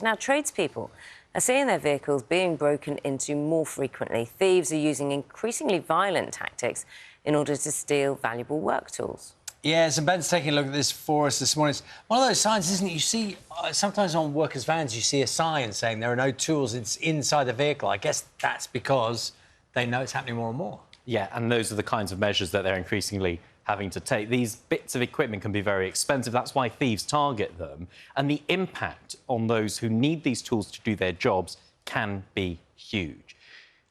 Now, tradespeople are seeing their vehicles being broken into more frequently. Thieves are using increasingly violent tactics in order to steal valuable work tools. Yes, and Ben's taking a look at this for us this morning. It's one of those signs, isn't it? You see, sometimes on workers' vans, you see a sign saying there are no tools inside the vehicle. I guess that's because they know it's happening more and more. Yeah, and those are the kinds of measures that they're increasingly having to take. These bits of equipment can be very expensive. That's why thieves target them. And the impact on those who need these tools to do their jobs can be huge.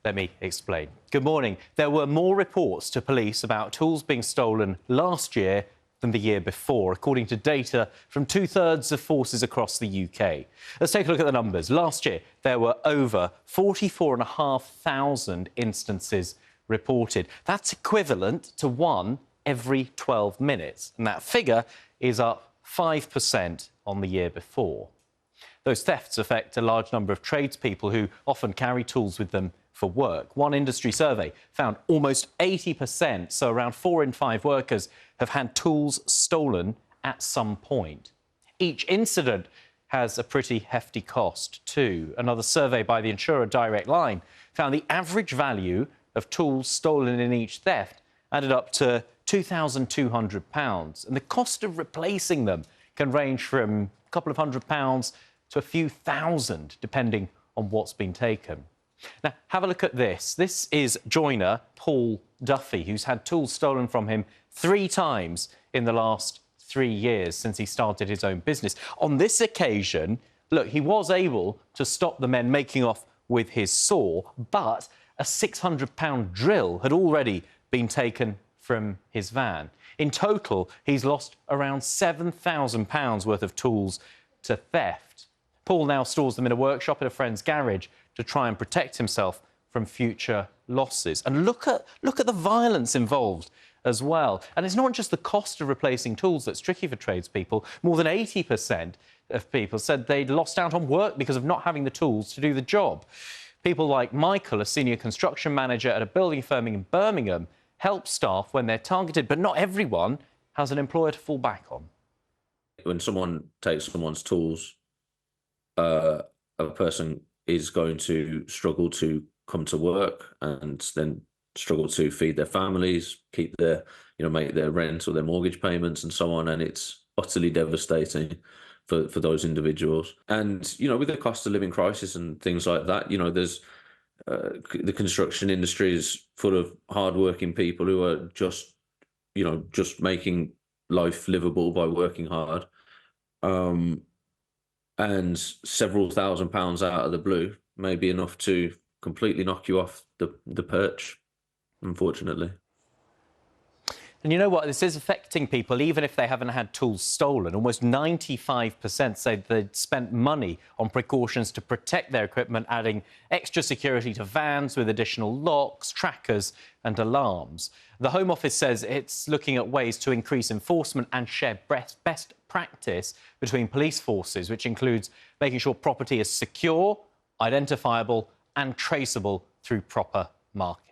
Let me explain. Good morning. There were more reports to police about tools being stolen last year than the year before, according to data from two-thirds of forces across the UK. Let's take a look at the numbers. Last year, there were over 44,500 instances reported. That's equivalent to one every 12 minutes, and that figure is up 5% on the year before. Those thefts affect a large number of tradespeople who often carry tools with them for work. One industry survey found almost 80%, so around 4 in 5 workers, have had tools stolen at some point. Each incident has a pretty hefty cost too. Another survey by the insurer Direct Line found the average value of tools stolen in each theft added up to £2,200, and the cost of replacing them can range from a couple of £100 to a few thousand, depending on what's been taken. Now, have a look at this. This is joiner Paul Duffy, who's had tools stolen from him 3 times in the last 3 years since he started his own business. On this occasion, look, he was able to stop the men making off with his saw, but a £600 drill had already been taken from his van. In total, he's lost around £7,000 worth of tools to theft. Paul now stores them in a workshop at a friend's garage to try and protect himself from future losses. And look at the violence involved as well. And it's not just the cost of replacing tools that's tricky for tradespeople. More than 80% of people said they'd lost out on work because of not having the tools to do the job. People like Michael, a senior construction manager at a building firm in Birmingham, help staff when they're targeted, but not everyone has an employer to fall back on. When someone takes someone's tools, a person is going to struggle to come to work and then struggle to feed their families, keep their, make their rent or their mortgage payments and so on. And it's utterly devastating for those individuals. And, with the cost of living crisis and things like that, there's the construction industry is full of hardworking people who are just making life livable by working hard. And several £1,000s out of the blue may be enough to completely knock you off the perch, unfortunately. And you know what? This is affecting people, even if they haven't had tools stolen. Almost 95% say they'd spent money on precautions to protect their equipment, adding extra security to vans with additional locks, trackers and alarms. The Home Office says it's looking at ways to increase enforcement and share best practice between police forces, which includes making sure property is secure, identifiable and traceable through proper marking.